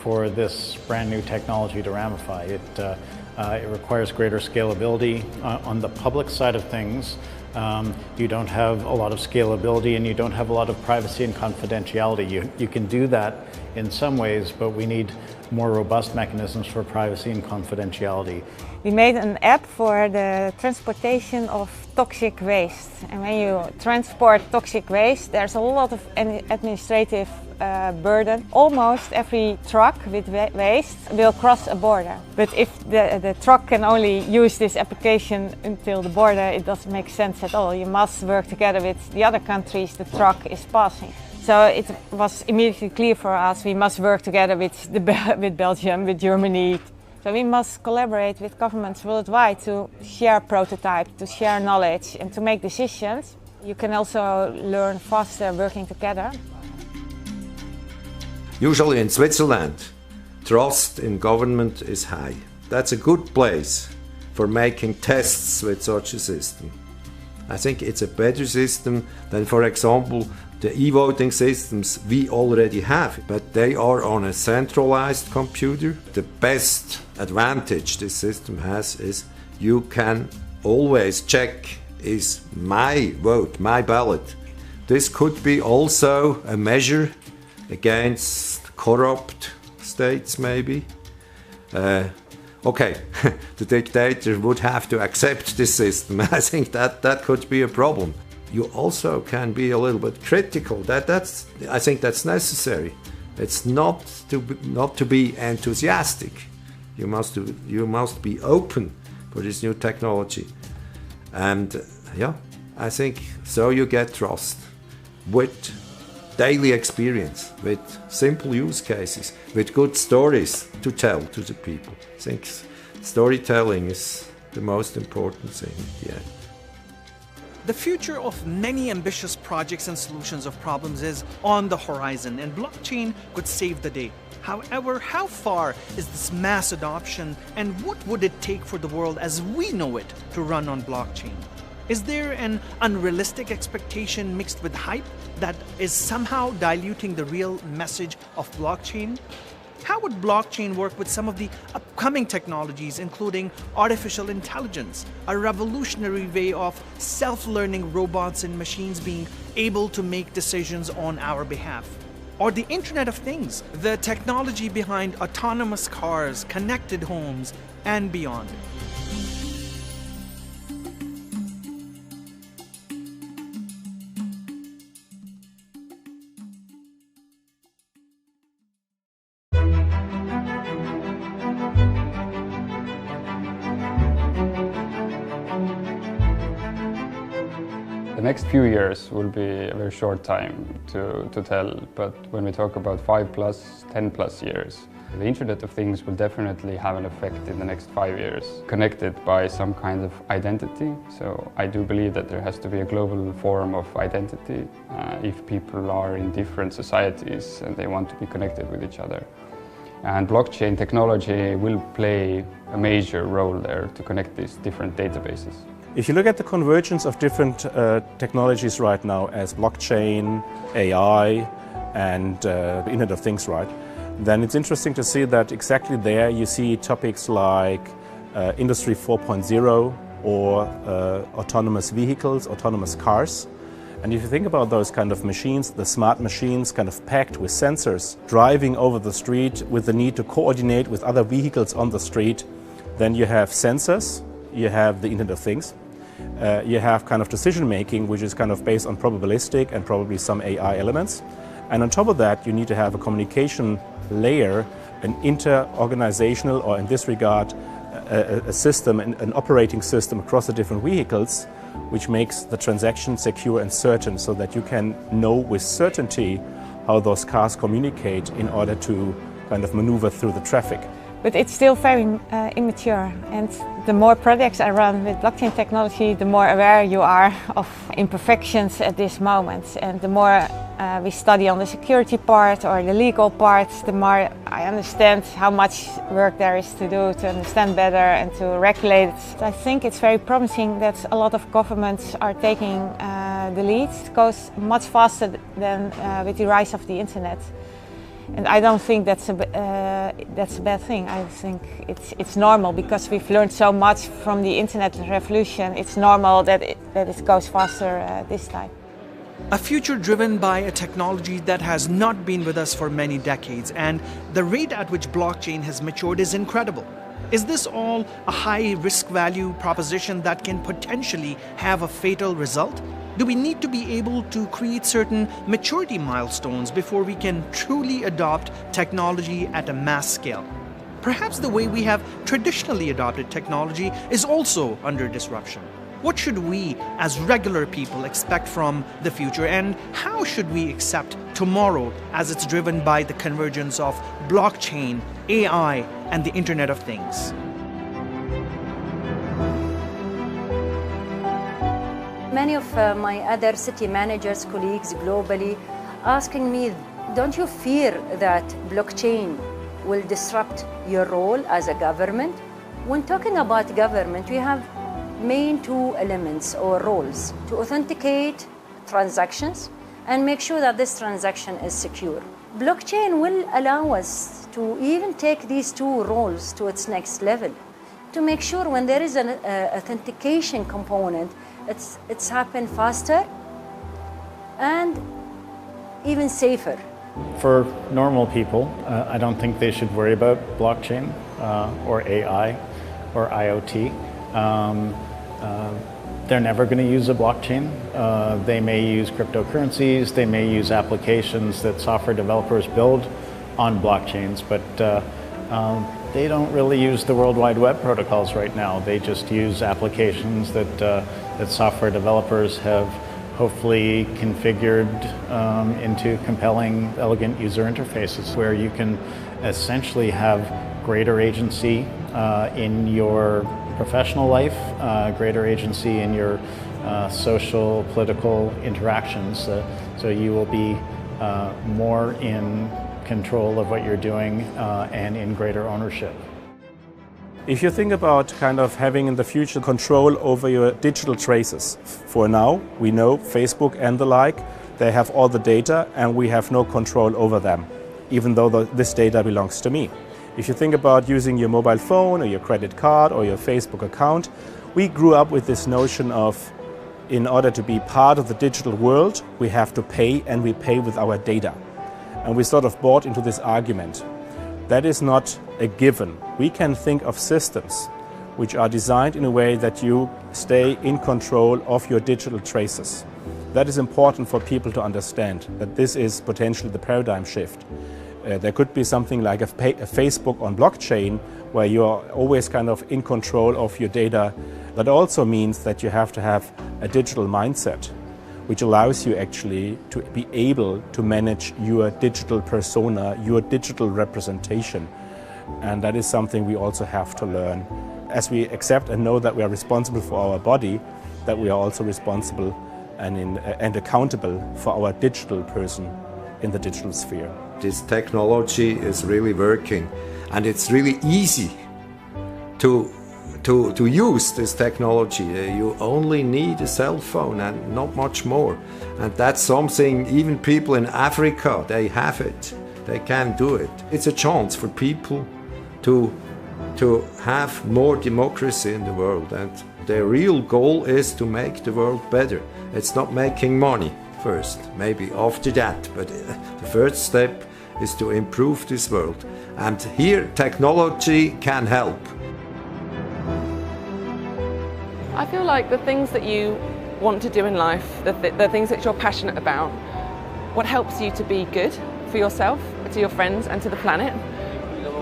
for this brand new technology to ramify. It requires greater scalability. On the public side of things, you don't have a lot of scalability and you don't have a lot of privacy and confidentiality. You can do that in some ways, but we need more robust mechanisms for privacy and confidentiality. We made an app for the transportation of toxic waste. And when you transport toxic waste, there's a lot of administrative burden. Almost every truck with waste will cross a border. But if the truck can only use this application until the border, it doesn't make sense at all. You must work together with the other countries the truck is passing. So it was immediately clear for us we must work together with Belgium, with Germany. So we must collaborate with governments worldwide to share prototypes, to share knowledge and to make decisions. You can also learn faster working together. Usually in Switzerland, trust in government is high. That's a good place for making tests with such a system. I think it's a better system than, for example, the e-voting systems we already have, but they are on a centralized computer. The best advantage this system has is you can always check, is my vote, my ballot. This could be also a measure against corrupt states, maybe. Okay, the dictator would have to accept this system. I think that could be a problem. You also can be a little bit critical. I think that's necessary. It's not to be enthusiastic. You must be open for this new technology. And yeah, I think so you get trust with daily experience, with simple use cases, with good stories to tell to the people. I think storytelling is the most important thing at the end. The future of many ambitious projects and solutions of problems is on the horizon, and blockchain could save the day. However, how far is this mass adoption, and what would it take for the world as we know it to run on blockchain? Is there an unrealistic expectation mixed with hype that is somehow diluting the real message of blockchain? How would blockchain work with some of the upcoming technologies, including artificial intelligence, a revolutionary way of self-learning robots and machines being able to make decisions on our behalf? Or the Internet of Things, the technology behind autonomous cars, connected homes, and beyond? The next few years will be a very short time to tell, but when we talk about 5+, 10+ years, the Internet of Things will definitely have an effect in the next 5 years, connected by some kind of identity. So I do believe that there has to be a global form of identity if people are in different societies and they want to be connected with each other. And blockchain technology will play a major role there to connect these different databases. If you look at the convergence of different technologies right now as blockchain, AI and the Internet of Things, right, then it's interesting to see that exactly there you see topics like Industry 4.0 or autonomous vehicles, autonomous cars. And if you think about those kind of machines, the smart machines kind of packed with sensors, driving over the street with the need to coordinate with other vehicles on the street, then you have sensors, you have the Internet of Things. You have kind of decision making, which is kind of based on probabilistic and probably some AI elements. And on top of that, you need to have a communication layer, an inter-organizational, or in this regard, a system, an operating system across the different vehicles, which makes the transaction secure and certain so that you can know with certainty how those cars communicate in order to kind of maneuver through the traffic. But it's still very immature, and the more projects I run with blockchain technology, the more aware you are of imperfections at this moment. And the more we study on the security part or the legal part, the more I understand how much work there is to do to understand better and to regulate it. I think it's very promising that a lot of governments are taking the lead. It goes much faster than with the rise of the internet. And I don't think that's a bad thing. I think it's normal because we've learned so much from the internet revolution. It's normal that it goes faster this time. A future driven by a technology that has not been with us for many decades, and the rate at which blockchain has matured is incredible. Is this all a high risk value proposition that can potentially have a fatal result? Do we need to be able to create certain maturity milestones before we can truly adopt technology at a mass scale? Perhaps the way we have traditionally adopted technology is also under disruption. What should we, as regular people, expect from the future, and how should we accept tomorrow as it's driven by the convergence of blockchain, AI, and the Internet of Things? Many of my other city managers, colleagues globally, asking me, don't you fear that blockchain will disrupt your role as a government? When talking about government, we have main two elements or roles: to authenticate transactions and make sure that this transaction is secure. Blockchain will allow us to even take these two roles to its next level, to make sure when there is an authentication component, it's happen faster and even safer. For normal people, I don't think they should worry about blockchain or AI or IoT. They're never going to use a blockchain. They may use cryptocurrencies, they may use applications that software developers build on blockchains, but they don't really use the World Wide Web protocols right now. They just use applications that software developers have hopefully configured into compelling, elegant user interfaces where you can essentially have greater agency in your professional life, greater agency in your social, political interactions. So you will be more in control of what you're doing and in greater ownership. If you think about kind of having in the future control over your digital traces, for now we know Facebook and the like, they have all the data and we have no control over them, even though this data belongs to me. If you think about using your mobile phone or your credit card or your Facebook account, we grew up with this notion of, in order to be part of the digital world, we have to pay, and we pay with our data. And we sort of bought into this argument. That is not a given. We can think of systems which are designed in a way that you stay in control of your digital traces. That is important for people to understand, that this is potentially the paradigm shift. There could be something like a Facebook on blockchain where you are always kind of in control of your data. That also means that you have to have a digital mindset, which allows you actually to be able to manage your digital persona, your digital representation. And that is something we also have to learn. As we accept and know that we are responsible for our body, that we are also responsible and accountable for our digital person in the digital sphere. This technology is really working, and it's really easy to use this technology. You only need a cell phone and not much more. And that's something even people in Africa, they have it. They can do it. It's a chance for people to have more democracy in the world. And their real goal is to make the world better. It's not making money first, maybe after that. But the first step is to improve this world. And here technology can help. I feel like the things that you want to do in life, the things that you're passionate about, what helps you to be good for yourself, to your friends and to the planet,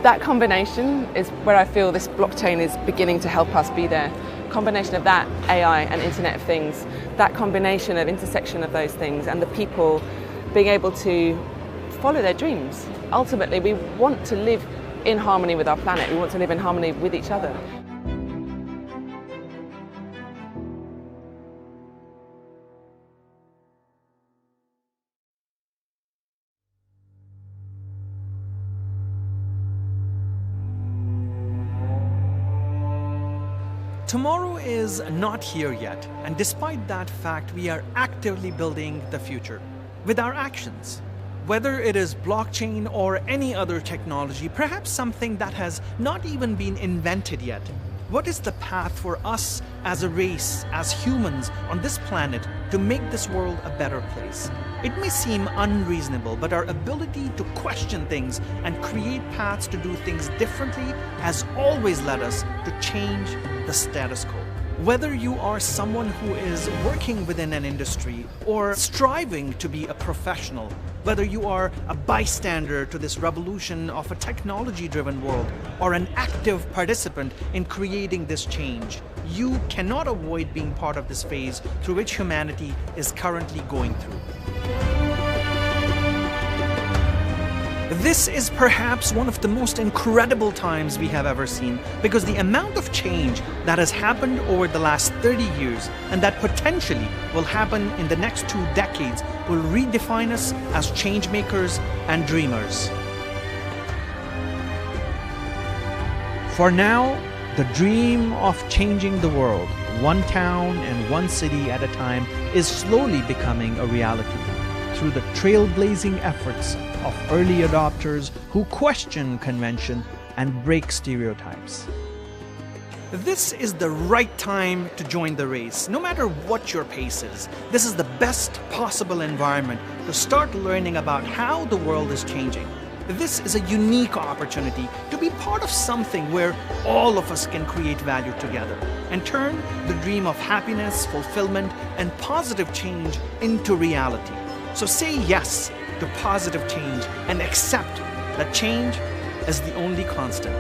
that combination is where I feel this blockchain is beginning to help us be there. Combination of that, AI and Internet of Things, that combination of intersection of those things and the people being able to follow their dreams. Ultimately, we want to live in harmony with our planet. We want to live in harmony with each other. Tomorrow is not here yet, and despite that fact, we are actively building the future with our actions. Whether it is blockchain or any other technology, perhaps something that has not even been invented yet, what is the path for us as a race, as humans on this planet, to make this world a better place? It may seem unreasonable, but our ability to question things and create paths to do things differently has always led us to change the status quo. Whether you are someone who is working within an industry or striving to be a professional, whether you are a bystander to this revolution of a technology-driven world or an active participant in creating this change, you cannot avoid being part of this phase through which humanity is currently going through. This is perhaps one of the most incredible times we have ever seen, because the amount of change that has happened over the last 30 years and that potentially will happen in the next 2 decades will redefine us as change makers and dreamers. For now, the dream of changing the world, one town and one city at a time, is slowly becoming a reality through the trailblazing efforts of early adopters who question convention and break stereotypes. This is the right time to join the race, no matter what your pace is. This is the best possible environment to start learning about how the world is changing. This is a unique opportunity to be part of something where all of us can create value together and turn the dream of happiness, fulfillment, and positive change into reality. So say yes to positive change and accept that change is the only constant.